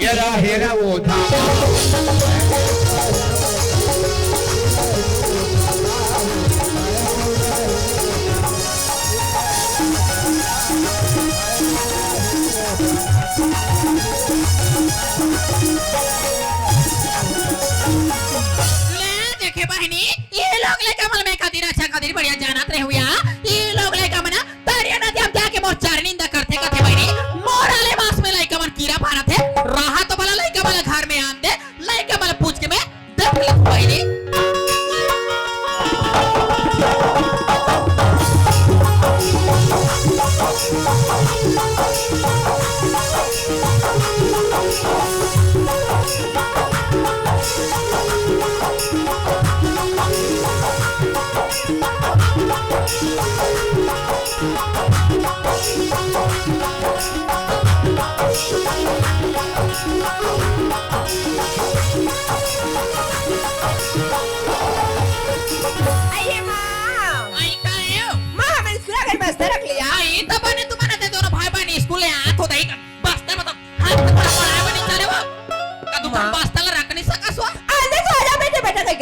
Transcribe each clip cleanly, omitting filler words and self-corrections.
हेरा हेरा वो था देखे बहनी ये लोग ले कमल में खातिर अच्छा खातिर बढ़िया जानत रहे हुआ ये लोग ले कमना तरिया नदी हम जाके मोर चारनिंदा करते कथे बहनी मोराले मास में लाई कमल कीड़ा फाना थे राहा तो भला लाई कमल घर में आन दे लाई कमल पूछ के मैं देख ले बहनी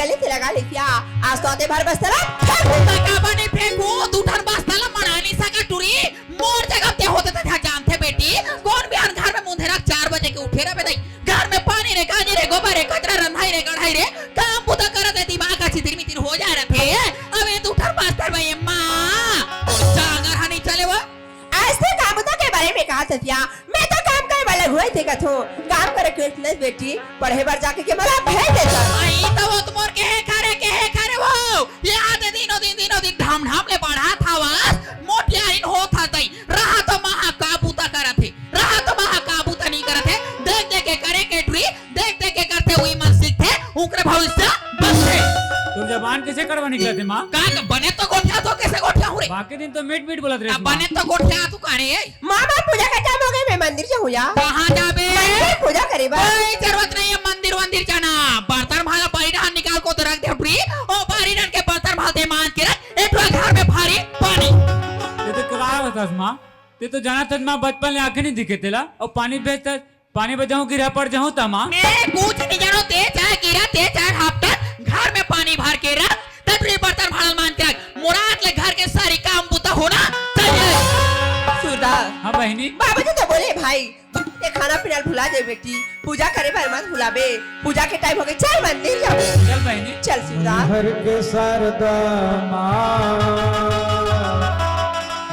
आज तो भर बस्तर बने फेंको दूठन बस्तर मनानी सका टूरी मोर जगह ते होते थे जानते बेटी कौन बिहान घर में मुंधेरा 4 बजे के उठे रे बेटा घर में पानी रे गानी रे गोबर रे कचरा रंधाई रे गढ़ाई रे काम पुता कर दे दिमाग का चितिर मितिर हो जा रहे थे अबे दूठन बस्तर भाई मां जागर हनी चले वो ऐसे काम पुता के बारे में कहा सतिया मैं तो काम करे वाला हुआ थे कथो काम करे के नहीं बेटी पढ़े बार जाके के मला भेज देता आई तो वो तुमर के है करे वो याद दिनों दिन धाम ले बढ़ा था वास मोटियाइन हो था तई रहा तो महाकाबूता करत है रहा तो महाकाबूता नहीं करत है देख देख के करे के ट्री देख देख के करते हुई मन सीखते उनके भविष्य बचे तुम जबान कैसे करवा निकले थे मां का बने तो गोठिया तो कैसे गोठिया हो रे बाकी दिन तो मीट मीट बोलत रहे बने तो गोठिया तू करे मां बाप पूजा का टाइम हो गई मैं मंदिर से हुआ कहां जाबे पूजा करे बा कोई जरूरत नहीं है मंदिर जाना बर्तन भाला बाईडान निकाल को तो रख दे ट्री ओ बारीडान के बर्तन भालते मान के रख एक घर में भारी पानी ये तो क्या बतास मां ते तो जाना था मां बचपन में आंखें नहीं दिखे तेला और पानी भेजता पानी बजाऊं गिरा पड़ जाऊं ता मां मैं कुछ नहीं जानो ते चाहे गिरा ते चाहे हाफ्ता घर में पानी भर के रख तटरी बर्तन भाल मान के रख मुराद ले घर के सारी काम बुता होना चाहिए सुधा हां बहनी बाबूजी तो बोले भाई ये खाना पीना भुला दे बेटी पूजा करे पर मत भुलाबे पूजा के टाइम हो गए चल मंदिर जाओ चल बहनी चल सुधा हर के शारदा मां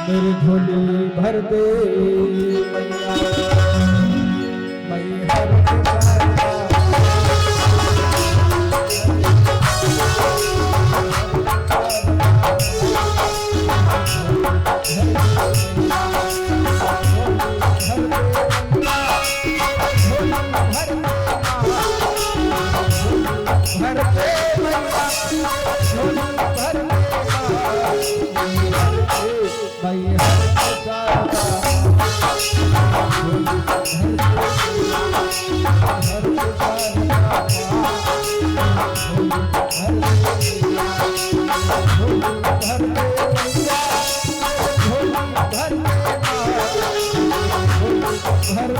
मेरी झोली भर दे मैया हर के शारदा भर दे मैया झोली भर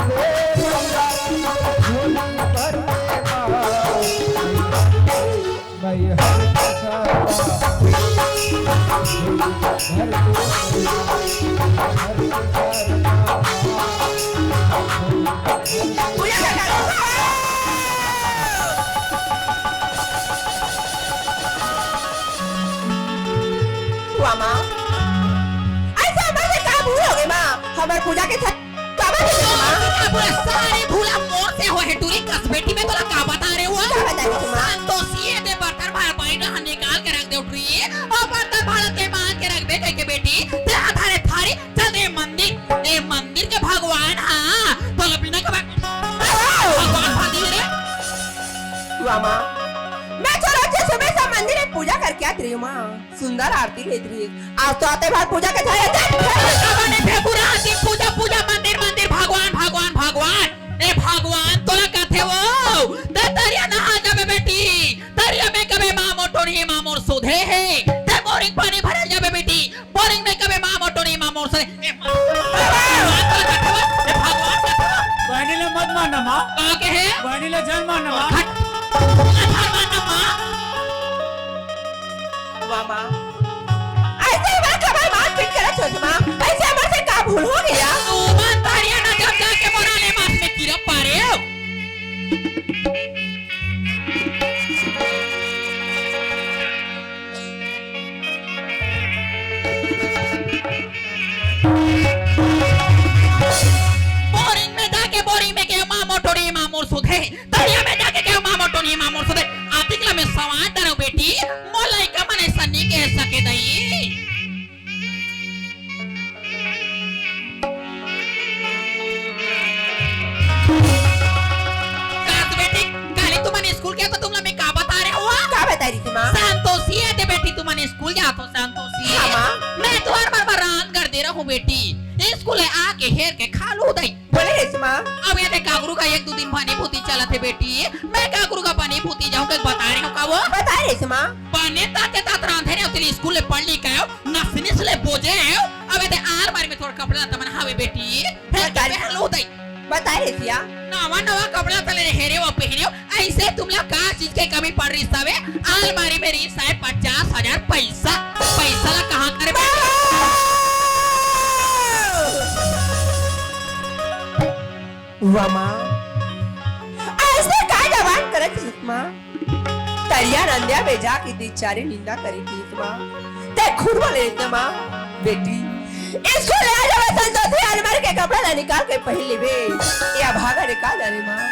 दे मैया हर के शारदा हमारे पूजा के सारे भूला मोर से हो है टूरी कस बेटी में तोला का बता रहे हो तो सीए दे बर्तन भाल पाइना निकाल के रख दे उठरी और बर्तन भाल के मान के रख दे के बेटी ते आधारे थारी चल दे मंदिर के भगवान हां तो बिना के भगवान भादी रे मामा मैं चलो अच्छे सुबह से मंदिर में पूजा करके आती रही मां सुंदर आरती लेती रही आज तो आते बार पूजा के थारे ने फेपुरा आती पूजा मंदिर भगवान ए भगवान तोला कथे वो दरिया नहा जाबे बेटी दरिया में कबे मां मोटो नहीं मां मोर सुधे है ते बोरिंग पानी भरल जाबे बेटी बोरिंग में कबे मां मोटो नहीं मां मोर से ए भगवान बहनी ले मत मारना माँ। का के है बहनी ले जन मारना माँ। वाह माँ, ऐसे हमारा कमाल मारपीट करत हो माँ, ऐसे हमारे से का भूल हो गया? तू मन तारिया ना जब जाके मोराले मास में कीड़ा पारे हो। बोरिंग में जाके बोरिंग में के मामो टोरी मामोर सुधे, तारिया में जाके के मामो टोरी मामोर सुधे। आतिकला में सवाल डरो बेटी, मोलाई का मने सन्नी के सके दई। काश बेटी, काले तुमने स्कूल गया तो तुम लोग में का बता रहे हो? का बता रही थी माँ? संतोषी है ते बेटी तुमने स्कूल गया तो संतोषी है। हाँ, माँ। मैं तो हर बार रान कर दे रहा हूँ बेटी। स्कूल है आके हेर के खा लो दई। बोले रे माँ, अब ये कागरू का एक दो दिन पानी भूती चला थे बेटी। मैं कागरू का पानी भूती जाऊँ कल बता रही हूँ का वो। बता रही माँ, पानी ताते तात रांधे रहे तेरी स्कूल ले पढ़ लिखा है नसनी से ले बोझे है। अब ये आर बार में थोड़ा कपड़ा तमन हावे बेटी। है पहन लो दई। बता रही थी यार, नवा नवा कपड़ा तले हेरे वो पहने हो। ऐसे तुम लोग का चीज के कमी पड़ रही सावे। अलमारी में रीस है 50,000 पैसा। पैसा ला कहाँ करे वाह माँ, ऐसे का जवान करत थी माँ? तरिया नंदिया बेजा की दिचारी निंदा करी थी माँ। ते खुद बोले थे माँ, बेटी इसको ले आ जाओ संतोषी अलमारी के कपड़ा ना निकाल के पहन लेवे या भागा निकाल दे माँ।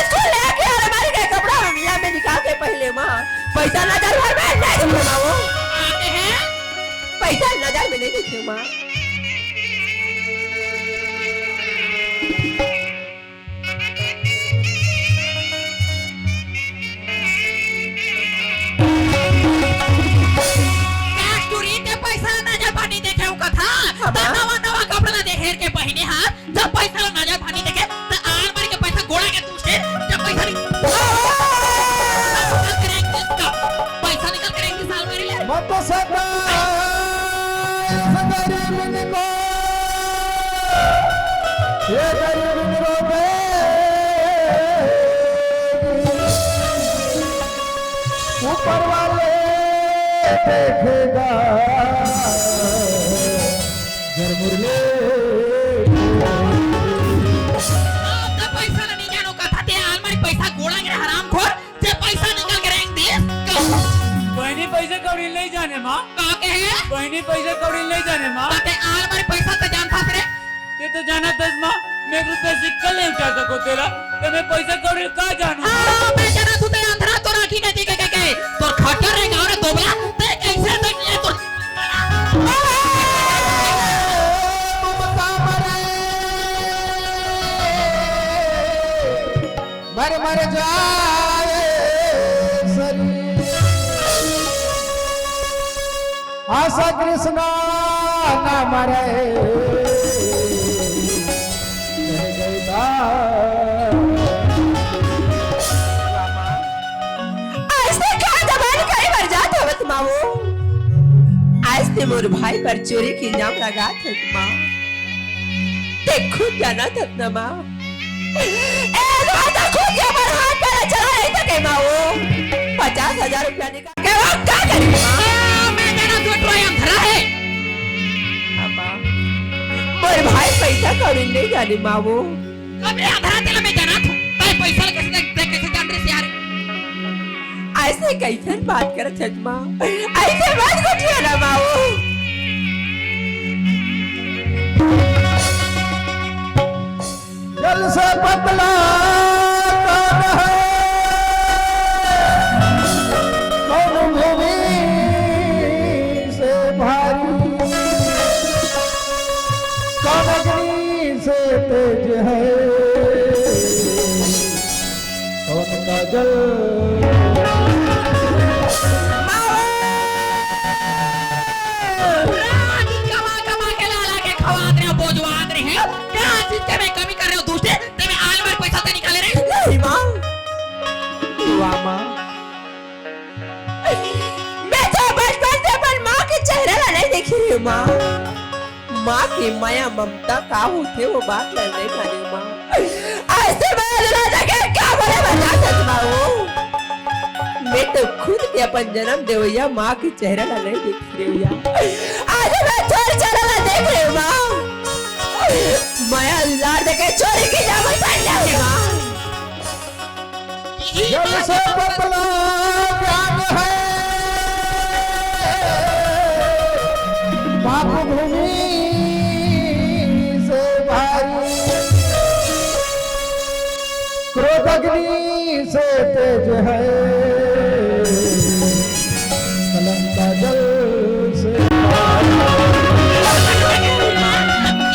इसको ले आके अलमारी के कपड़ा मिया में निकाल के पहन ले माँ। पैसा नजर भर में नहीं देखे माँ वो। आते हैं पैसा नजर में नहीं देखे माँ। कस्तूरी ते पैसा नजर पानी देखे हो कथा। हाँ, तो माँ। नवा नवा कपड़ा ना देखेर के पहने हाथ। जब पैसा ला नजर पानी देखे तो अलमारी के पैसा गोड़ा के दूसरे जब पैसा पैसा निकल करेंगे साल मारी ले। मत सदा गरीब निको ये गरीब निको बे ऊपर वाले देखेगा घर मुरले अब तो पैसा नहीं जानो कथा ते अलमारी पैसा गोड़ा के हरामखोर ते पैसा निकल के रैंक देश बहनी पैसे कौड़ी नहीं जाने माँ। का के है बहनी पैसे कौड़ी नहीं जाने माँ। ते अलमारी पैसा तो जानता रे। ते तो जाना दस माँ। मैं रुपये सिक्का नहीं उठा सको तेरा। तो मैं पैसे कौड़ी कहाँ जानू? मैं जाना तू ते अंधरा तो राखी नहीं दिखे के तो खटर रहेगा और दोबला ते कैसे तक ये तो मर मर जाए शरीर आशा कृष्णा ना मरे रह गई बात। ऐसे क्या जबान कई बार जात हो तुम वो? आज ते मोर भाई पर चोरी की इल्जाम लगा थे माँ। ते खुद जाना था ना माँ। एक बात खुद ये पर हाथ पर चला नहीं था के माँ वो 50,000 रुपया निकाल के वो क्या करी माँ? मैं जाना तू ट्राई अंधरा है। माँ मोर भाई पैसा कौड़ी नहीं जाने माँ वो। अब मैं अंधरा तेला में जाना तू ते पैसा कैसे जान रही से यार। ऐसे कैसे बात करत है माँ? ऐसे बात कुछ है ना माँ वो। जल से पतला कौन है कौन भूमि से भारी कौन अग्नि से तेज है कौन का जल कमा कमा के ला ला के खवा रहे हो बोझवा रहे हैं। क्या चीज के में कमी कर रहे हो दूसरे ते में अलमारी पैसा तो निकाले रहे। नहीं माँ। वाह माँ। मैं तो बचपन से अपन माँ के चेहरे ला नहीं देखी रही हूँ माँ। माँ की माया ममता का होते वो बात कर नहीं पानी माँ। राजा के क्या बोले बता सच माँ मैं तो खुद के अपन जन्म देवैया माँ की चेहरा ला नहीं देख रही भैया आज मैं चोर चेहरा ला देख रही हूँ माँ मैं हजार देखे चोरी की जामन पहन जाऊंगी माँ जल से बदला ज्ञान है पाप भूमि से भारी क्रोध अग्नि से तेज है कलंक का जल से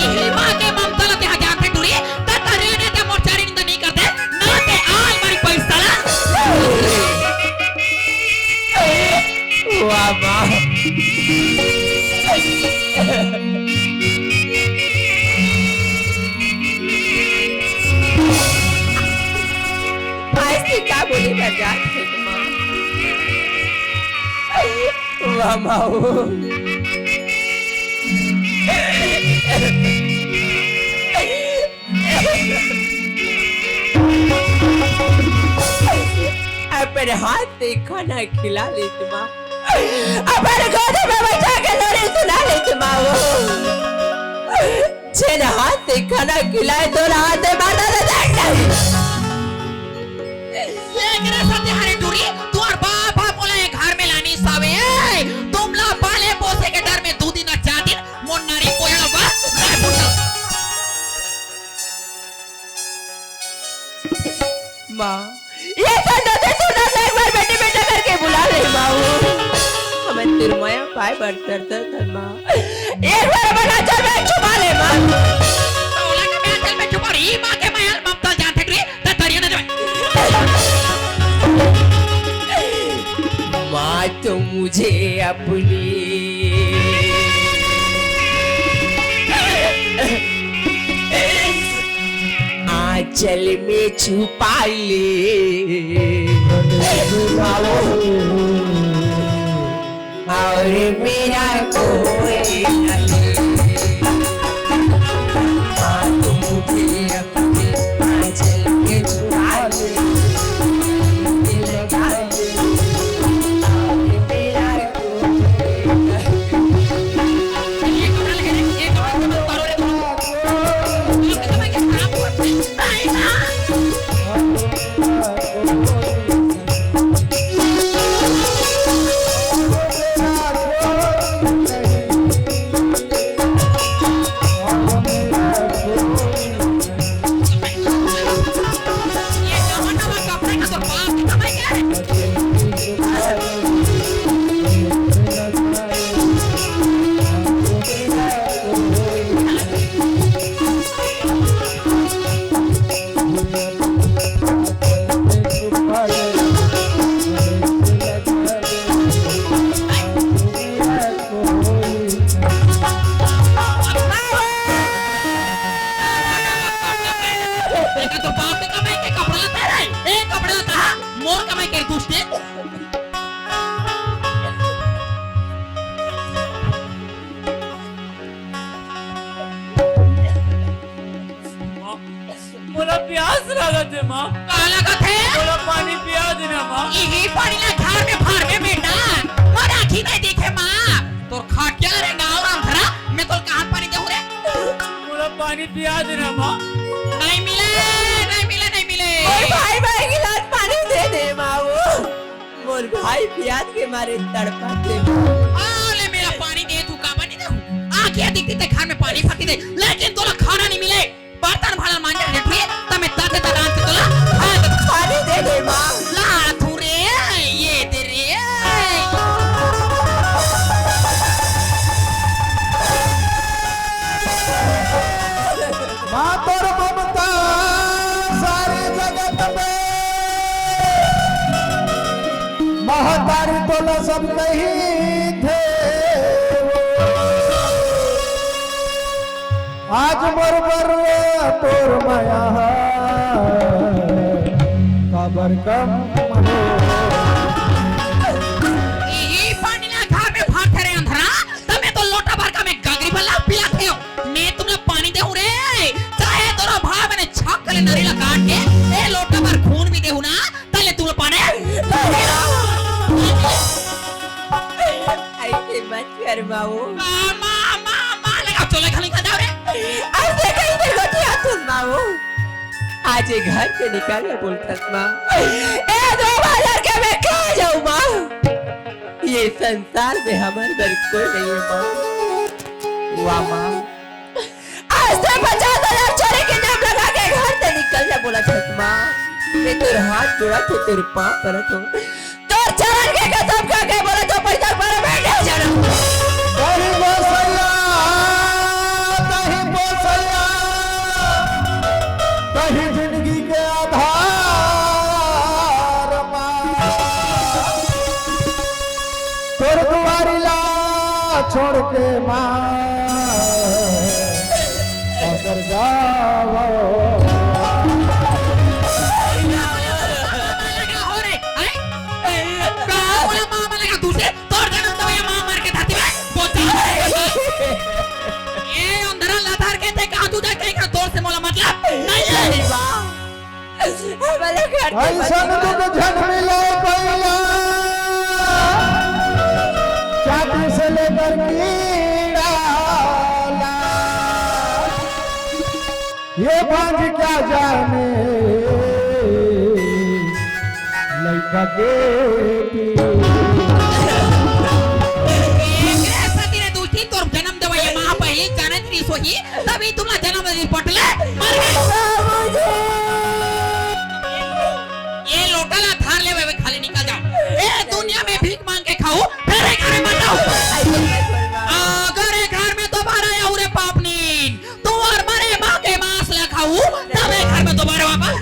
इही माँ के ममता लते हजार पे टूरी तत रेने ते मोचारी निंदा नहीं करते ना ते आज मारी पैसा वाह माँ आज से क्या बोली कर जात है माँ वाह माँ अपने हाथ से खाना खिला लेती माँ अपने गोद में बैठा के लोरी सुना लेती माँ वो छेन हाथ से खाना खिलाए तो हाथ से माता से देख नहीं लेकिन सत्य हरे टूरी तुम्हार बाप बाप बोले घर में लानी सावे तुम ला पाले पोसे के डर में 2 दिन 4 दिन मोन्नारी पोया बा नहीं पुटल माँ ये तो तू ना एक बार बेटे बेटे करके बुला ले माँ हमें तिरमाया पाए बढ़तर तर माँ एक बार बना चल मैं छुपा ले माँ ओला के मैं चल में छुपा रही माँ के मैं ममता जानते टूरी त तरिया न दे माँ तो मुझे अपनी आंचल में छुपा ले और मेरा कोई माँ तो मुझे अपनी आंचल में छुपा ले बोला प्यास लागत है माँ काला कथे बोला पानी पिया देना माँ यही पानी ना घर में भर में बेटा और आखी नहीं देखे माँ तो खाटिया रे गाँव राम धरा मैं तो कहाँ पानी दे रे बोला पानी पिया देना माँ नहीं मिले नहीं मिले नहीं मिले और भाई भाई गिलास पानी दे दे माँ वो मोर भाई प्यास के मारे तड़पाते आले मेरा पानी दे तू का पानी दे आँखें दिखती थे घर में पानी फटी दे लेकिन तोला खाना नहीं मिले बर्तन भाड़ा मान जा रेठुए तमे ताते तरान के तोला पानी दे दे माँ ला थुरे ये दे रे माँ तोर ममता सारी जगत में महतारी तोला सब नहीं थे आज बरबर तोर माया काबर कम ये पानी ना घर में भाग थे रे अंधरा तमे तो लोटा भर का मैं गगरी भला पिया थे मैं तुमने पानी दे रे चाहे तोरा भाई मैंने छक ले नरीला काट के माओ माँ लगा चले खाली खा जाओ रे ऐसे कहीं नहीं होती तुम माओ आज ये घर से निकल के बोलता माँ ए 2000 के मैं कहाँ जाऊँ माँ ये संसार में हमारे घर कोई नहीं है माँ वाह माँ आज से 50,000 चोरी के नाम लगा के घर से निकल जा बोला छत माँ मैं तेरे हाथ जोड़ा तो तेरे पाँव पर तो तोर चरण के कसम खा के बोला तो पैसा पर बैठे जाना कहीं बोसैया कहीं जिंदगी के आधार माँ तोर तुम्हारी ला छोड़ के माँ अगर जाओ लगा हो रे हैं का बोला माँ लगा दूसरे तोड़ देना तो ये माँ मार के धरती में बोचा ये अंदर लाधार के ते कहाँ तू जाके का तोड़ से मोला मतलब नहीं है हमारे घर के ऐसा दुख झन मिले पहिया चाटी से लेकर कीड़ा ये बांझ क्या जाने लड़का के तभी तुमला जन्म दिन पटले मर गए ये लोटला थार ले वे खाली निकल जाओ ए दुनिया में भीख मांग के खाओ फिर एक घर में मत जाओ अगर एक घर में दोबारा या उरे पापनी तो और मरे मां के मांस ले खाओ तब एक घर में दोबारा वापस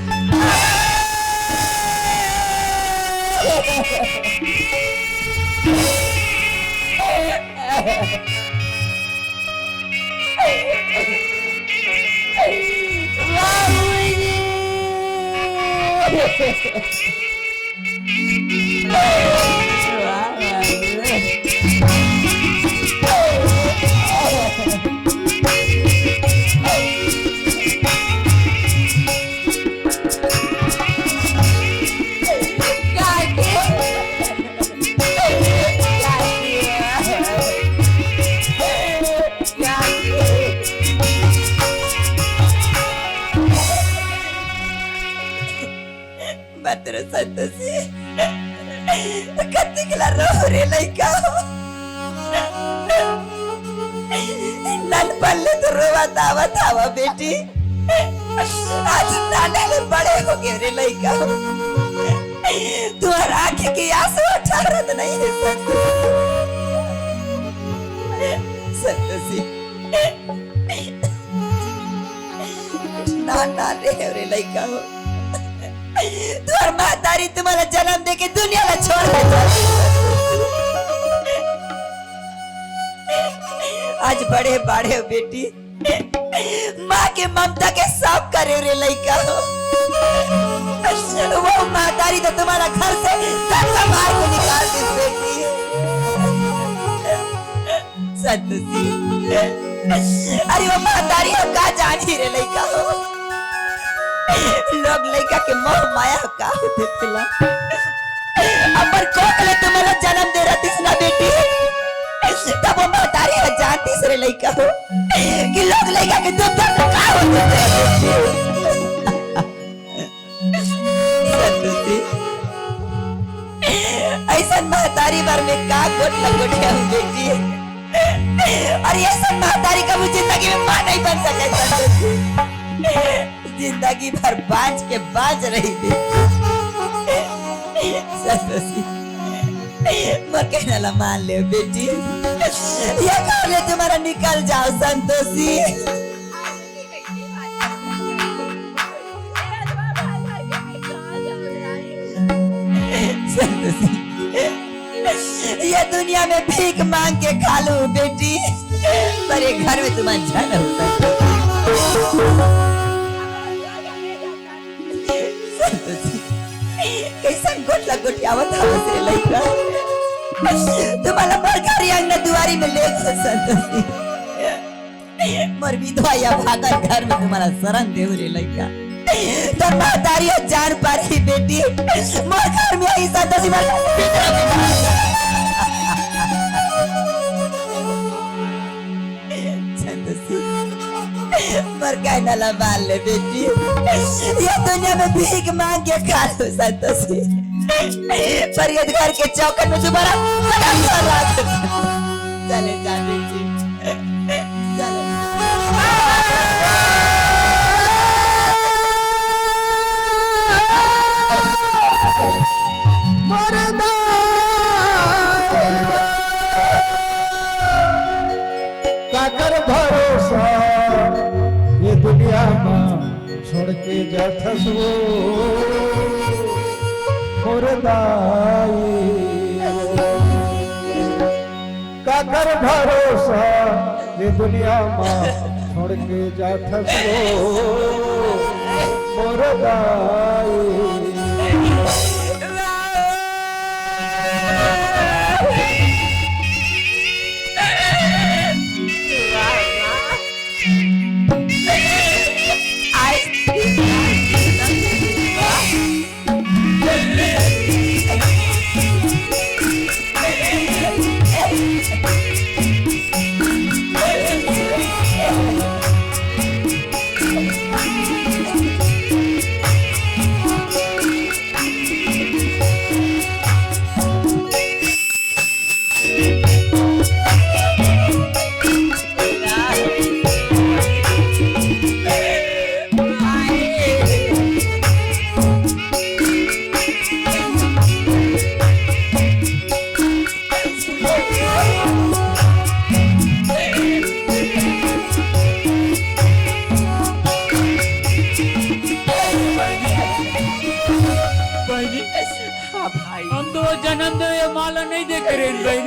मात्र संतोषी कत्ती किला रो रे लइका नन पल्ले तो रोवा दावा थावा बेटी आज नाने ले बड़े हो गए रे लइका तुम्हार आंखें की आंसू ठहरत नहीं है संतोषी ना रे लइका हो तुम्हार महतारी तुम्हारा जन्म दे के दुनिया में छोड़ दे आज बड़े बाड़े हो बेटी माँ के ममता के साफ करे रे लइका हो वो महतारी तो तुम्हारा घर से धक्का मार के निकाल दी बेटी संतोषी अरे वो महतारी हम का जानी रे लइका हो लोग लइका के मोह माया का देखेला अमर कोकले तुम्हारा जन्म दे रतिस ना बेटी तब वो महतारी है जानती से लइका हो कि लोग लइका के दुख दर्द का होते संतोषी ऐसा महतारी बार में का गोट लगोटिया हूँ बेटी और ये सब महतारी का मुझे जिंदगी में मां नहीं बन सके जिंदगी भर बाज के बाज रही संतोषी मकेला मान ले बेटी ये कहले तुम्हारा निकल जाओ संतोषी संतोषी ये दुनिया में भीख मांग के खा लो बेटी पर ये घर में तुम्हारा जन होता कैसा गोटला गोटियावत हवस रे लइका तुम्हारा बरकारी अंगना दुआरी में ले संतोषी मोर विधवा या भागर घर में तुम्हारा शरण देव रे लइका तो महतारी जान पारी बेटी मोर घर में आई संतोषी हमर कहना ला बाल ले बेटी ये दुनिया में भीख मांग के खा लो संतोषी पर ये घर के चौकट में दोबारा कदम न रख चले जा बेटी चले काकर भरोसा ये दुनिया में छोड़ के जा थसो मुर्दाई काकर भरोसा ये दुनिया में छोड़ के जा थसो मुर्दाई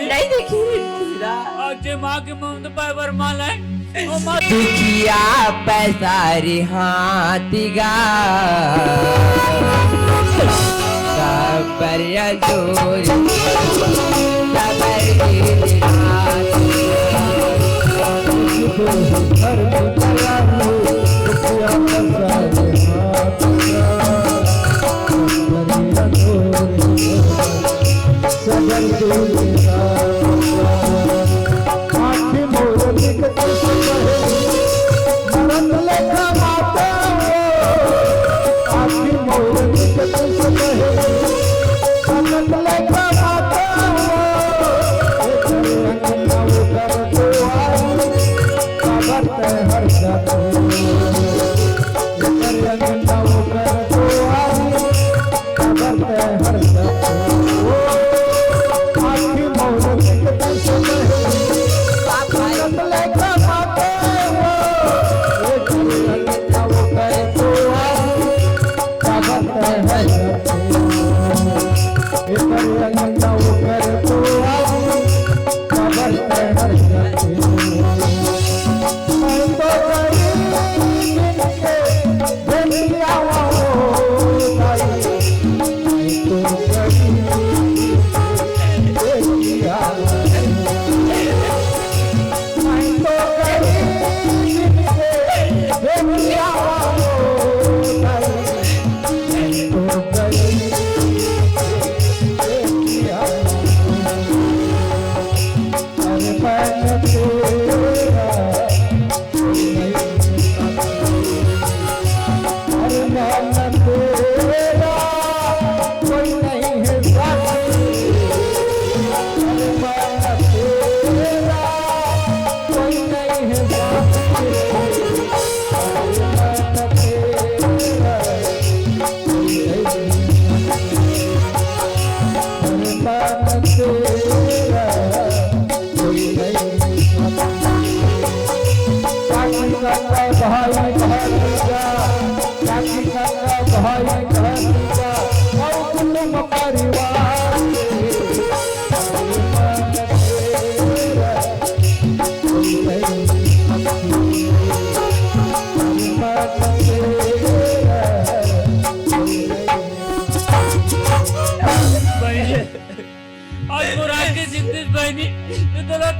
नहीं देखी आज माँ के मुंह तो पैर माल है ओ माँ दुखिया पैसारी हाथिगा सबर जोरी सबर की घर में चला दुखिया पैसारी सबर जोरी आँखें मोर दिखत मरन लेखा माता आँखें मोर दिखत मरन लेखा माता अंगना उतर तो आई खबर ते हर जाते अंगना उतर तो आई खबर ते हर जाते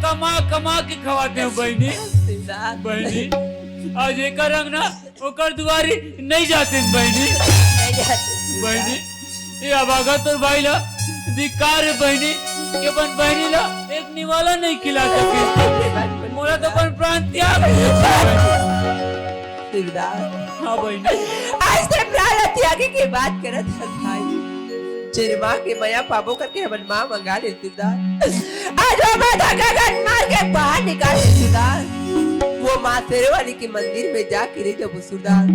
कमा कमा के खवाते हैं बहनी बहनी आज एक रंग ना ओकर दुआरी नहीं जाते बहनी बहनी ये अभागा तो भाई ला धिकार है बहनी के बन बहनी ला एक निवाला नहीं खिला सके मोरा तो अपन प्राण त्याग तुलसीदास हाँ बहनी आज ते प्राण त्यागी की बात करत है भाई तेरे माँ के मया पाबो करके हमन माँ मंगा ले तुलसीदास आज वो माता का गन मार के बाहर निकाल ले तुलसीदास वो माँ तेरे वाली के मंदिर में जाके रह जब तुलसीदास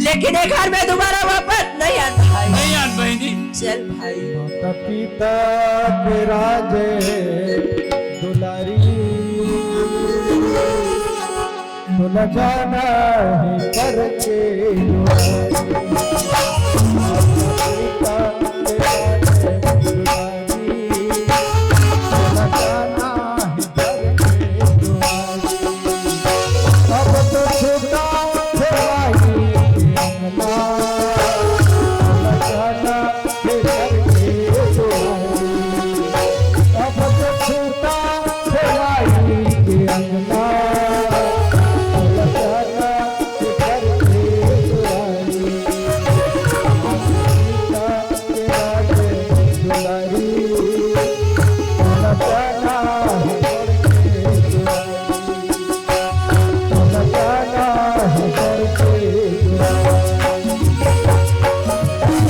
लेकिन ये घर में दोबारा वापस नहीं आ भाई नहीं आन बहनी चल भाई माता पिता के राजे दुलारी तुला जाना है करके दुलारी माता पिता के राजे दुलारी तुला जाना है करके दुलारी अब तो छूटा फेराई अंगना तुला जाना है करके दुलारी अब तो छूटा फेराई अंगना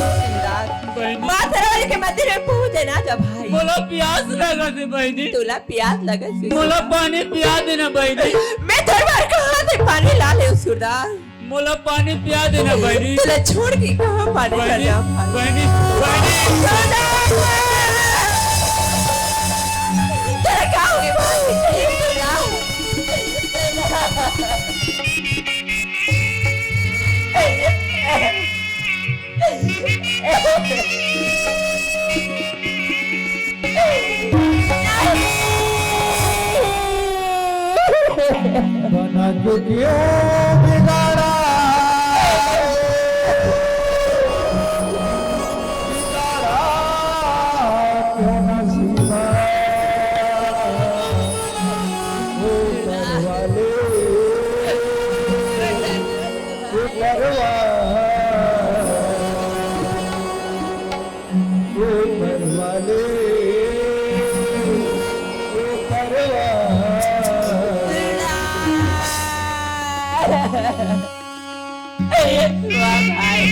माँ तेरे वाली के मंदिर में पूजे ना जा भाई मोला प्यास लगा दे बहनी तुला प्यास लगा से मोला पानी पिया देना बहनी मैं दरबार कहाँ से पानी ला ले सुरदास मोला पानी पिया देना बहनी तुला छोड़ के कहाँ पानी बहनी करना भाई बहनी बहनी सुरदास तेरा क्या हो गया भाई बना के क्यों बिगाड़ा बिगाड़ा क्यों नसीबा ओ करवाले ओ करवा ओ करवाले ओ करवा वाह भाई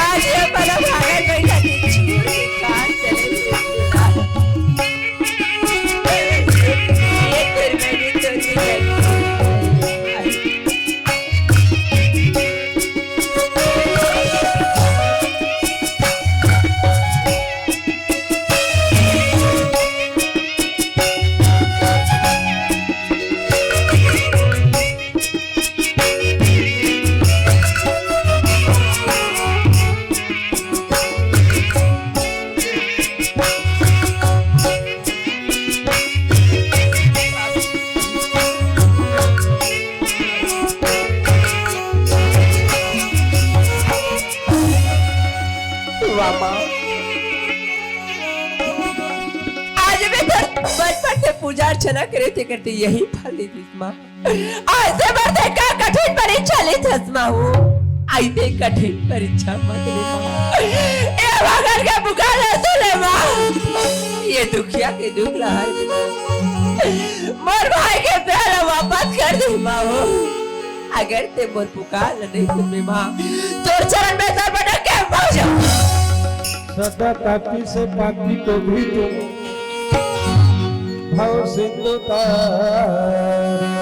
आज ये बड़ा भागा बैठा थी छोड़ के कहाँ चले ये तेरे मैंने तो आज भी तो बचपन से पूजा अर्चना करे थे करते यही फल देती माँ आज से बढ़ते का कठिन परीक्षा ले थसमा हो आइते कठिन परीक्षा मत ले माँ ये भगवान का पुकार है सुने माँ ये दुखिया के दुख लहर मोर भाई के प्यार वापस कर दे माँ हो अगर ते मोर पुकार नहीं सुन माँ तो चरण में सर बना के मर जाओ सदा तापी से पापी को भी तुम भाव सिंधु तारो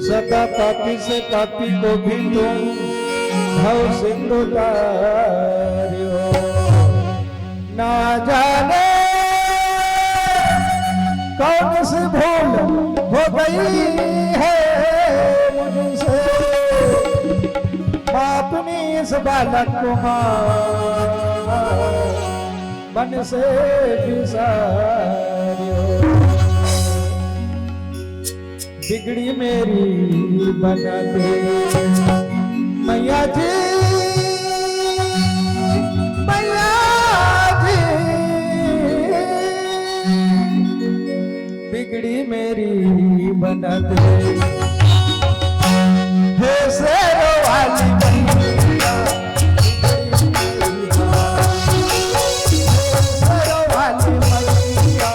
सदा पापी से पापी को भी तुम भाव सिंधु तारो ना जाने कौन सी भूल हो गई है मुझसे अपनी इस बालक को मन से बिसारियो बिगड़ी मेरी बना दे मैया जी मैया जी बिगड़ी मेरी बना दे हे शेरों वाली मैया शेरों वाली मैया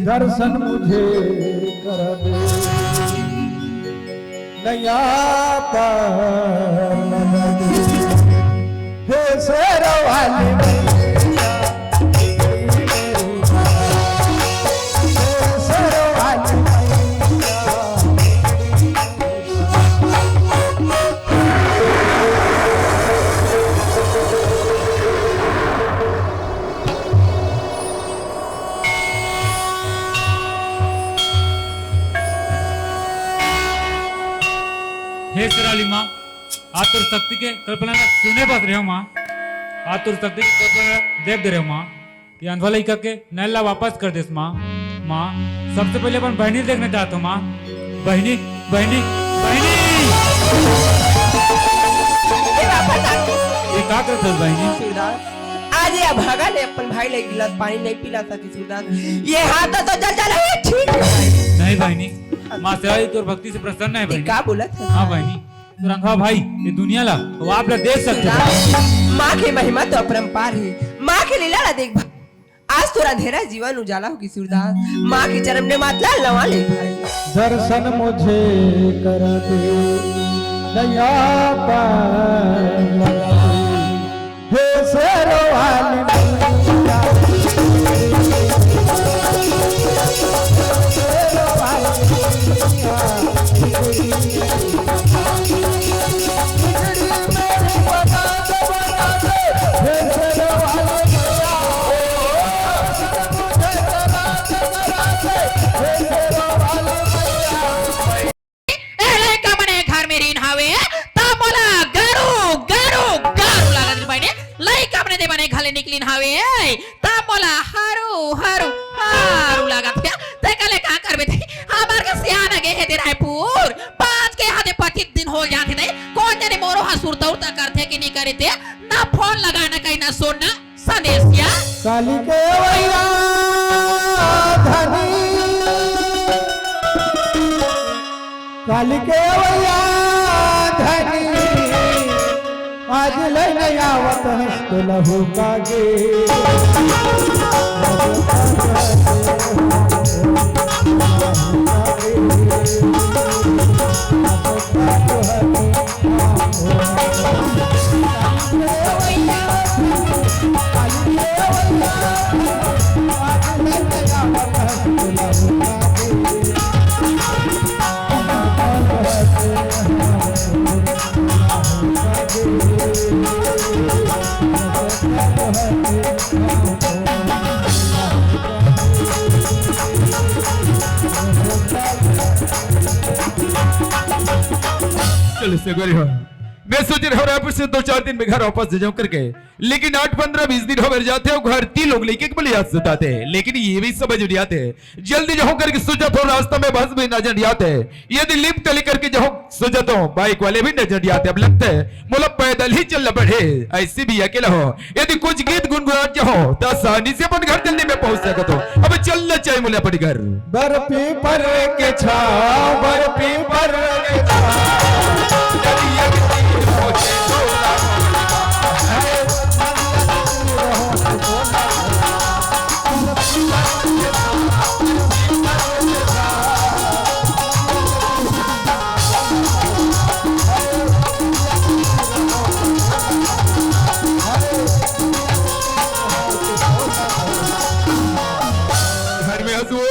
दर्शन मुझे कर दे नया पार लगा दे हे शेरों वाली मैया हे शेरों वाली मैया हे शेराली माँ आतुर शक्ति के कल्पना में सुने बस रहे हो माँ आतुर शक्ति की कल्पना देख दे रहे हो माँ ये अंधवा लड़का के नैला वापस कर दे माँ माँ सबसे पहले अपन बहनी देखना चाहता हूँ माँ बहनी बहनी बहनी ये वापस आ गई। ये क्या करते हो बहनी सूरदास आज ये अभागा ने अपन भाई ले गिलास पानी नहीं पिला सकी सूरदास ये हाथ तो जल जल है ठीक है नहीं बहनी माँ सेवा तो भक्ति से प्रसन्न है ये बहनी क्या बोला था हाँ बहनी तो रंगा भाई ये दुनिया ला वो आप लोग देख सकते हो सूरदास माँ की महिमा तो अपरंपार है माँ की लीला ला देख भाई आज तो अंधेरा जीवन उजाला होगी सूरदास माँ की चरण ने मातला लवा ले भाई दर्शन मुझे कर दे नया पार लगा दे हे शेरों वाली मैया शेरों वाली मैया बिगड़ी मेरी बता दे हे शेरों वाली मैया मुझे करा दे हे शेरों वाली मैया एले का मने घर में रीन हावे ता मोला गारू गारू गारू लागत बने लई का मने दे बने घले निकलिन हावे ता मोला हारू हारू हारू लागत क्या ते कले का करबे थे हमार के सियान गे हे दे रायपुर पांच के हाथे 25 दिन हो जाते थे कौन जाने मोरो हसुर दौड़ता करते कि नहीं करे थे ना फोन लगाना कहीं ना सुनना संदेश क्या काली के वैया धनी काली के वैया धनी आज लैने आवत हस्त लहू कागे चलो से गोरी हो मैं सोच रहा हूँ रायपुर से 2-4 दिन में घर वापस जाऊं करके लेकिन 8-15-20 दिन हो जाते हो घर 3 लोग लेके बोले याद सताते हैं लेकिन ये भी समझ नहीं आते जल्दी जाऊं करके सोचा तो रास्ता में बस भी नजर आते यदि लिफ्ट लेकर के जाऊं सोचा तो बाइक वाले भी नजर आते अब लगता है बोला पैदल ही चलना पड़े ऐसे भी अकेला हो यदि कुछ गीत गुनगुनात जाओ तो आसानी से अपन घर जल्दी में पहुंच सकते हो अब चलना चाहिए बोले अपने घर बर्फी पर के छाव बर्फी पर के घर में हंसो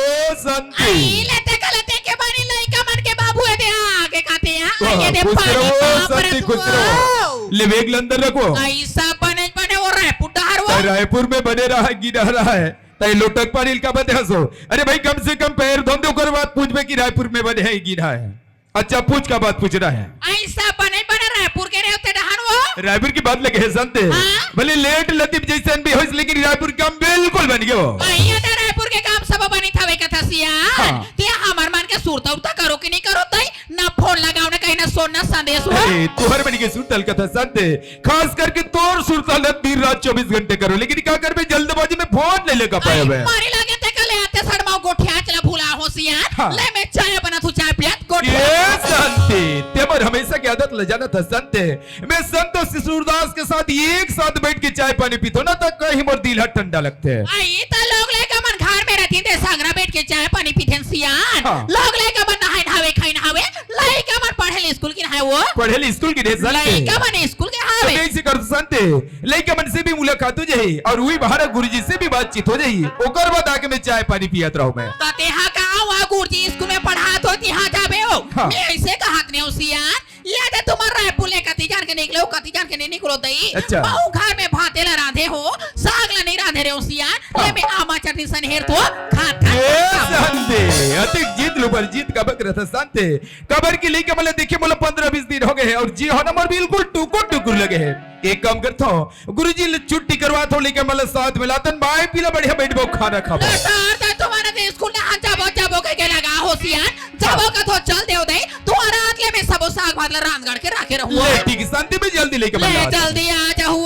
शांति आई लेते कलते के बनी लई का मन के बाबू है दे आगे खाते हैं ये दे खुश पानी रहो कहाँ पर शांति तू खुश रहो ले बेग अंदर रखो ऐसा बने बने हो रहा है पुटार वो रायपुर में बने रहा गिरा रहा है तय लोटक पानी का बते हंसो अरे भाई कम से कम पैर धोंदे कर बात पूछ में कि रायपुर में बने है गिरा है अच्छा पूछ का बात पूछ रहा है ऐसा बने बने रायपुर के रहते डहान वो रायपुर की बात लगे है जानते हाँ? भले लेट लतीफ जैसे भी हो लेकिन रायपुर का बिल्कुल बन गया અહીંયા તો રાયપુર के काम सब बनी था वे कथा सिया हाँ। ते हमार मान के सुरता उरता करो कि नहीं करो तई ना फोन लगाओ ना कहीं ना सोना संदेश हो तुहर बनी के सुरतल कथा जानते खास करके तोर सुरतलत दिन रात 24 घंटे करो लेकिन क्या कर जल्दबाजी में फोन नहीं लेकर पाए हुए मारी लागे ते कले आते सड़माओ गोठिया चला भूला होशियार हाँ। ले मैं चाय बना तू चाय पियात गोठिया ये संते तेमर हमेशा की आदत ले जाना था संते मैं संत सूरदास के साथ एक साथ बैठ के चाय पानी पीतो ना तो कहीं मोर दिल हट ठंडा लगते है आई ता लोग ले के मन घर में रहती थे संगरा बैठ के चाय पानी पीथेन सियान हाँ। लोग लइका मन नहाइन हावे खाइन हावे लइका मन पढ़े स्कूल की नहाए वो पढ़े स्कूल की ढेर संते लइका मन स्कूल के हावे ऐसे कर संते लइका मन से भी मुलाकात हो जाही और वही बाहर गुरुजी से भी बातचीत हो जाही ओकर बाद आके मैं चाय पानी पियत रहूं मैं तो तेहा का वा गुरुजी स्कूल में पढ़ात हो तिहा जाबे हो हाँ। मैं ऐसे कहत ने हो सियान याद है तुम्हारा रायपुर ले कति जान के निकले हो कति जान के नहीं निकलो दई अच्छा। बहु घर में भातेला रांधे हो साग ला नहीं रांधे रे हो सियान ले में आमा चटनी सनहेर तो खात खात संते अतिक जीत लो पर जीत का बक रहता संते कबर की लेके मतलब देखिए मतलब 15-20 दिन हो गए हैं और जी हो नंबर बिल्कुल टुकुर लगे हैं एक काम करता हूँ गुरुजी ले छुट्टी करवा तो लेके मतलब साथ में लातन बाय पीला बढ़िया बैठ खाना खाओ तो तुम्हारा दे स्कूल में हां जाबो के लगा हो सियान जाबो का तो चल देओ दे तुम्हारा आतले में सबो साग भात ला रांधगढ़ के राखे रहू ले ठीक है शांति में जल्दी लेके ले मतलब जल्दी आ जाओ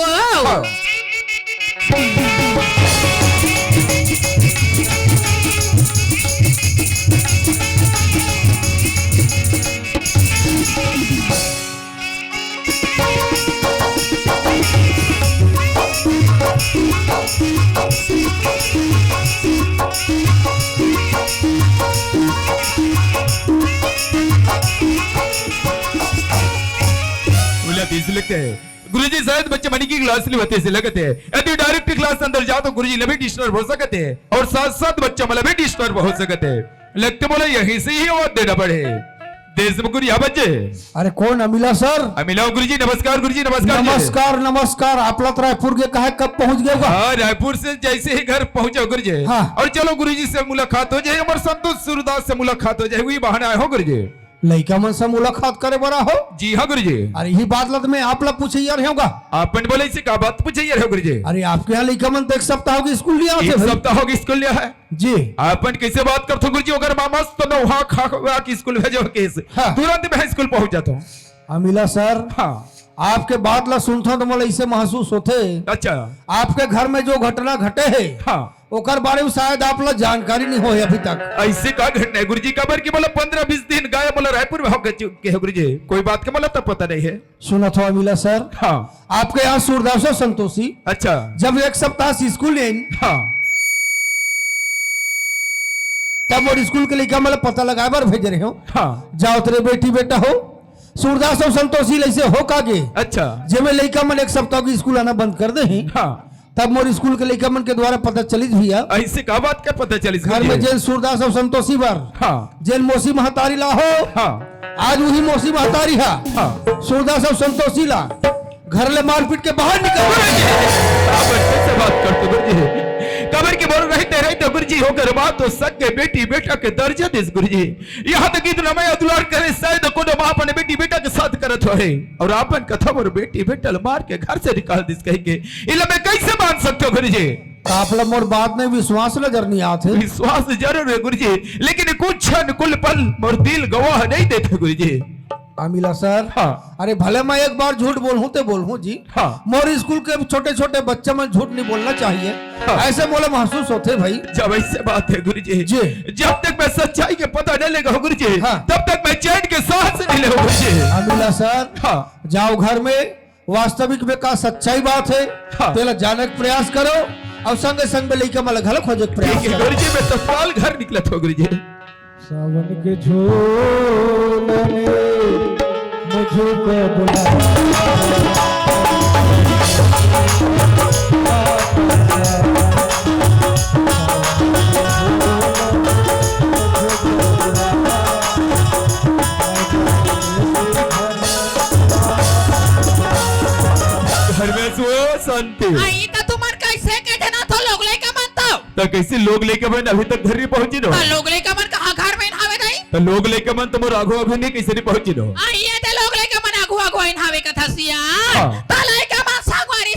लगते हैं गुरुजी शायद बच्चे मनी की क्लास लिए होते से लगते हैं यदि डायरेक्ट क्लास अंदर जाओ तो गुरुजी भी डिस्टर्ब हो सकते हैं और साथ साथ बच्चा मतलब भी डिस्टर्ब हो सकते हैं लगते बोले यहीं से ही आवाज देना पड़े देश में गुरु यहाँ बच्चे अरे कौन अमिला सर? अमिला गुरुजी नमस्कार गुरुजी नमस्कार नमस्कार नमस्कार आप लोग रायपुर के कहा कब पहुंच गए होगा? हाँ रायपुर से जैसे ही घर पहुंचे गुरुजी हाँ। और चलो गुरुजी से मुलाकात हो जाए और संतोष सूरदास से मुलाकात हो जाए वही बहाना आए हो गुरुजी लड़का मन से मुलाकात करे बड़ा हो। जी हाँ गुरुजी अरे यही बात लत में आप लोग पूछे यार होगा। आपन बोले इसे क्या बात पूछे यार गुरुजी अरे आपके यहाँ लड़का मन तो एक सप्ताह होगी स्कूल लिया एक सप्ताह होगी स्कूल लिया है जी। आपन कैसे बात करते हो गुरुजी अगर मामा तो न वहाँ खा की स्कूल भेजो केस हाँ। तुरंत मैं स्कूल पहुंच जाता हूँ अमिला सर हाँ आपके बात ला सुनता तो मतलब ऐसे महसूस होते अच्छा आपके घर में जो घटना घटे है हाँ ओकर बारे में शायद आप लोग जानकारी नहीं हो अभी तक। ऐसे का घटना है गुरुजी खबर की मतलब 15-20 दिन गाय मतलब रायपुर में हो गए गुरुजी कोई बात का मतलब तब पता नहीं है सुना था अमिला सर हाँ आपके यहाँ सूरदास और संतोषी अच्छा जब एक सप्ताह से स्कूल गए हाँ तब और स्कूल के लेकर मतलब पता लगाए बार भेज रहे हो हाँ जाओ तेरे बेटी बेटा हो सूरदास और संतोषी ऐसे हो कागे अच्छा जब मैं लड़का मन एक सप्ताह की स्कूल आना बंद कर दे हैं हाँ तब मोर स्कूल के लड़का मन के द्वारा पता चली भैया ऐसे का बात क्या पता चली घर में जेल सूरदास और संतोषी बार हाँ जेल मौसी महतारी ला हो हाँ आज वही मौसी महतारी हा हाँ सूरदास और संतोषी ला घर ले मारपीट के बाहर निकल कैसे बात करते गुरुजी कबर के बोल रहते गुरुजी होकर बात तो सके बेटी बेटा के दर्जा देश गुरुजी यहाँ तक इतना मैं दुलार करे शायद को माँ अपने बेटी बेटा के साथ करत हो और आपन कथा और बेटी बेटा मार के घर से निकाल दिस कहेंगे इला मैं कैसे मान सकते हो गुरुजी आप लोग मोर बात में विश्वास नजर नहीं आते विश्वास जरूर है गुरुजी लेकिन कुछ क्षण कुल पल मोर दिल गवाह नहीं देते गुरुजी अमिला सर हाँ। अरे भले मैं एक बार झूठ बोलूं तो बोलूं जी हाँ। मोर स्कूल के छोटे छोटे बच्चे में झूठ नहीं बोलना चाहिए हाँ। ऐसे बोले महसूस होते भाई जब ऐसे बात है गुरुजी जी। जब तक मैं सच्चाई के पता नहीं लेगा गुरुजी हाँ। तब तक मैं चैन के सांस नहीं लेगा गुरुजी अमिला सर हाँ जाओ घर में वास्तविक में का सच्चाई बात है हाँ। पहले जानने का प्रयास करो और संग संग में लेकर मैं घर खोजने का प्रयास ठीक है करो गुरुजी मैं तत्काल घर निकला था गुरुजी सावन के झोले मुझको बुला घर में सो शांति आई तो तुम्हार कैसे कहते ना तो लोग लेके मानता तो कैसे लोग लेके मन अभी तक घर नहीं पहुंची नो लोग लेके मन कहाँ घर में नहावे नहीं तो लोग लेके मन तुम राघव अभी नहीं कैसे नहीं पहुंची नो आइए ते लोग लेके मन अगुआ अगुआ नहावे कथा सियान हाँ। तो लेके मन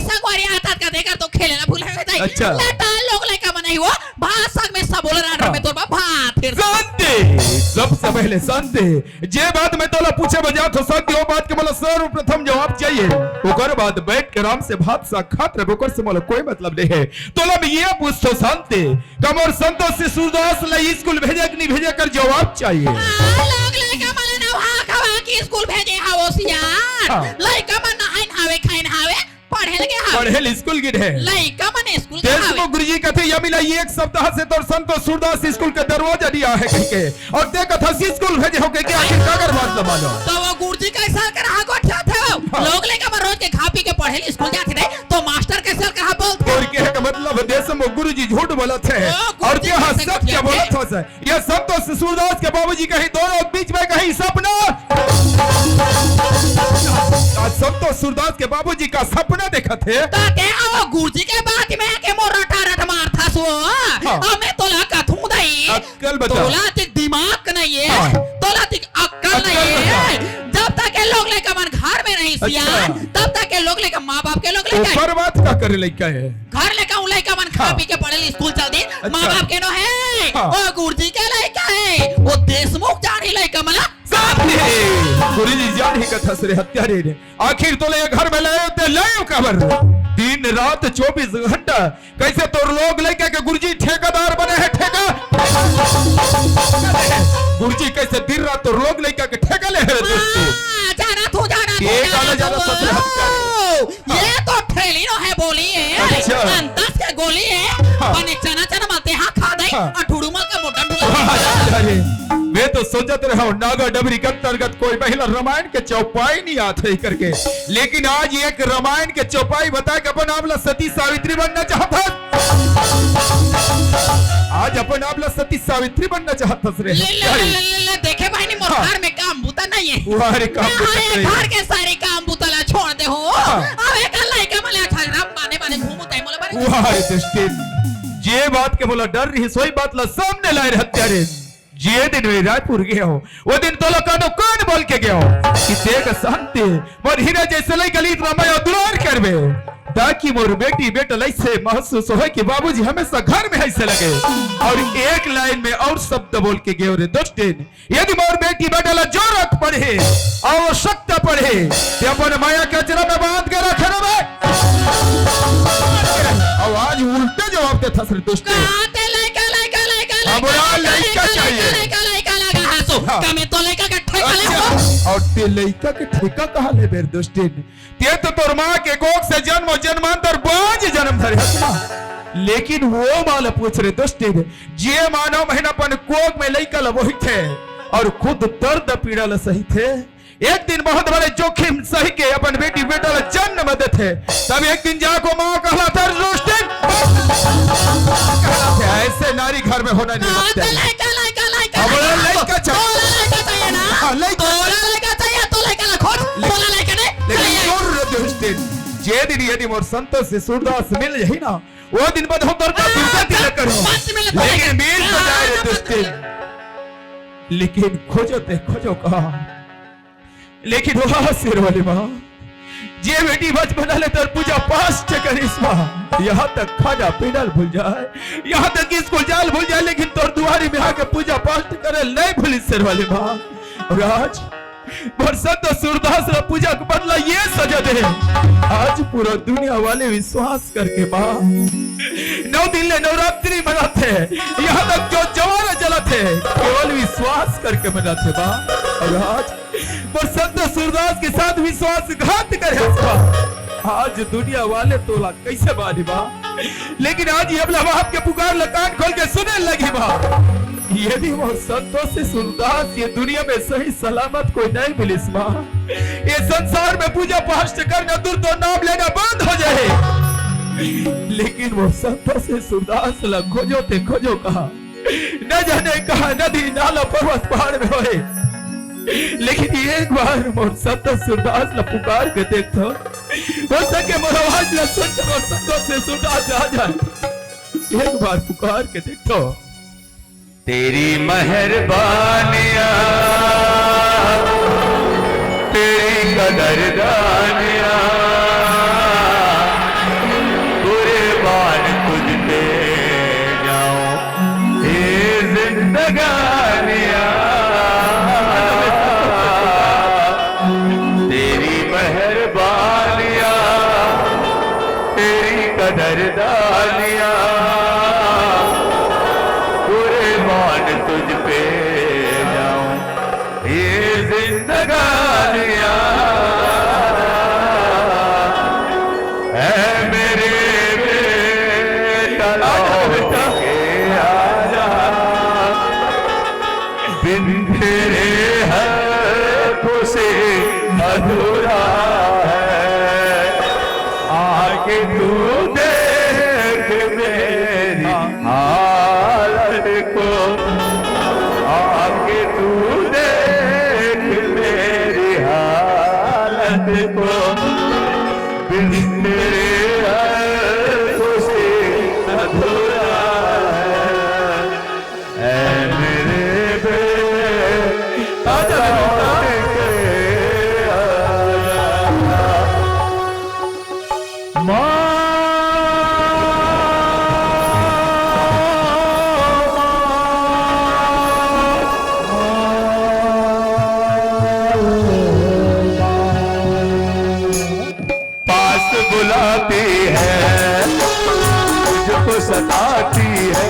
संगवारी आतात का देकर तो खेले ना भूले नहीं अच्छा। लेता लोग लेके मन ही वो भात साग में सब बोल रहा में तो भात फिर शांति सबसे पहले शांति जे बात में तोला पूछे बजा तो शांति वो बात के मतलब सर्वप्रथम जवाब चाहिए ओकर बाद बैठ के आराम से भात साग खात रहे ओकर से मतलब कोई मतलब नहीं है तोला में ये पूछतो शांति कमर संतोष से सूरदास ला स्कूल भेजे कि नहीं भेजे कर जवाब चाहिए लोग लेके मन नहा खवा की स्कूल भेजे हावो सियान हाँ। लेके मन नहाइन हावे खाइन हावे पढ़े लगे हम पढ़े स्कूल गिड है लइका मन स्कूल के देश आवे में गुरुजी कहते या मिला ये एक सप्ताह से तो संतोष सूरदास स्कूल के दरवाजा दिया है कह के और ते कथा स्कूल भेजे हो के आखिर कागर बात न मानो तो वो गुरुजी कैसा कर हा गोठा था लोग लेके मन रोज के खा पी के पढ़े स्कूल जाते थे तो मास्टर कैसे कर हा बोलते और के का मतलब देश में गुरुजी झूठ बोलत है और गुरुजी ये कैसे सत्य गोठिया बोलत हो से ये संतोष सूरदास के बाबूजी कहीं दोनों बीच में कहीं सपना आज संतोष सूरदास के बाबूजी का सपना देखा थे तो के वो गुरुजी के बात में के मोर रटा मार था सो हमें तोला कथू दई अक्कल बता तोला ते दिमाग नहीं है हाँ। तोला ते अक्कल नहीं है जब तक के लोग लेके मन घर में नहीं सिया अच्छा। तब तक के लोग लेके माँ बाप के लोग लेके ऊपर बात का करे लइका है घर लेके उन लइका मन खा हाँ। पी के पढ़े स्कूल चल दी माँ अच्छा। बाप के नो है हाँ। ओ गुरुजी के लइका है वो देशमुख जानी लइका मला गुरुजी जान ही कथा से हत्यारे ने आखिर तो ले घर में लाए ते लायो कबर दिन रात 24 घंटा कैसे तो लोग लेके के गुरुजी ठेकेदार बने हैं ठेका गुरुजी कैसे दिन रात तो लोग लेके के ठेका ले है दोस्ती जाना तू ये गाना जाना सबसे हत्या ये तो ठेली नो है बोली है अच्छा। अंतस के गोली है हाँ। पने चना चना मलते हाँ खा दे हाँ। और ठुडुमल का मोटा ढुला अरे मैं तो सोचत रहा हूँ नागा डबरी के अंतर्गत कोई महिला रामायण के चौपाई नहीं आते ही करके लेकिन आज एक रामायण के चौपाई बता के अपन आपला सती सावित्री बनना चाहता आज अपन आपला सती सावित्री बनना चाहता रे ले देखे भाई ने मोर हाँ। घर में काम बुता नहीं है तुम्हारे काम हाँ, पे ये घर के सारे काम बुतला छोड़ दे हो हाँ। अब एक लइका मले खराब माने माने घूमते मोले बारे तुम्हारे दृष्टि जे बात के बोला डर रही सोई बात ला सामने लाए रहे हत्यारे जे दिन में रायपुर गया हो वो दिन तो लोग कौन बोल के गया हो कि देख शांति मोर हीरा जैसे लई गली रामाय दुलार करबे ताकि मोर बेटी बेटा ऐसे महसूस हो कि बाबूजी हमेशा घर में ऐसे लगे और एक लाइन में और शब्द बोल के गए रे दोस्तिन यदि मोर बेटी बेटा ला जरूरत पड़े आवश्यकता पड़े ते अपन माया के अचरा में बांध के रखे रे आवाज उल्टे जवाब दे थसरे दोस्ती काते लइका लइका लइका अब बोला लइका चाहिए। लइका लगा हासो हाँ। कमे तो लइका का ठेका ले हो अच्छा और ते लइका के ठेका कहा ले बेर दोस्तिन ते तो तोर मां के कोख से जन्म जन्मांतर बाज जन्म धरे हतना लेकिन वो माल पूछ रे दोस्तिन जे मानव महीनापन कोख में लइका ल वही थे और खुद दर्द पीड़ा ल सही थे एक दिन बहुत बड़े जोखिम सही के अपन बेटी बेटा ला जन्म दे थे तब एक दिन जाको मां कहला था दोस्तिन कहला थे ऐसे नारी घर में होना नहीं काते लगता लइका लइका लइका अब बोला लइका चाहिए। तोला लइका चाहिए ना हाँ, लइका। तोला लइका चाहिए तो लइका ला खोज तोला लइका ने लेकिन जोर दोस्तिन जे दिन यदि मोर संतोष से सूरदास मिल यही ना वो दिन बाद हम दर्द दुर्गा दिल करो लेकिन मिल तो जाए रे दोस्तिन लेकिन खोजो कहा लेकिन वहां सिर वाली मां जे बेटी बचपन ले तर पूजा पाठ करिश्मा यहाँ तक खाना पीना भूल जाए यहाँ तक स्कूल जाल भूल जाए लेकिन तोर दुआरी में आके पूजा पाठ करे नहीं भूली सिर वाली मां और आज बरसात सूरदास रा पूजा के बदला ये सजा दे आज पूरा दुनिया वाले विश्वास करके मां 9 दिन ले नवरात्रि मनाते यहाँ तक जो जवाना जलाते केवल विश्वास करके मनाते मां और आज बरसात सूरदास के साथ विश्वासघात करे आज दुनिया वाले तोला कैसे मानी मां लेकिन आज ये अपना बाप के पुकार कान खोल के सुने लगी मां यदि वो संतोष से सूरदास ये दुनिया में सही सलामत कोई नहीं मिली मां ये संसार में पूजा पाठ करना दूर तो नाम लेना बंद हो जाए लेकिन वो संतोष से सूरदास ला खोजो कहा न जाने कहा नदी नाला पर्वत पहाड़ में होए लेकिन एक बार मोर संतोष सूरदास ला पुकार के देखो हो सके मोर आवाज ला सुन के मोर संतोष से सूरदास आ जाए एक बार पुकार के देखो तेरी मेहरबानियां तेरी कदरदानियां कुर्बान तुझ पे जाऊं ये जिंदगानियां तेरी मेहरबानियां तेरी कदरदानियां तुझ पे जाऊं ये जिंदगानियां आके तू देख मेरी हालत को, आके तू देख मेरी हालत को, बिन तेरे अल्फों से अधूरा है मेरे बेटा। पास बुलाती है, मुझको सताती है,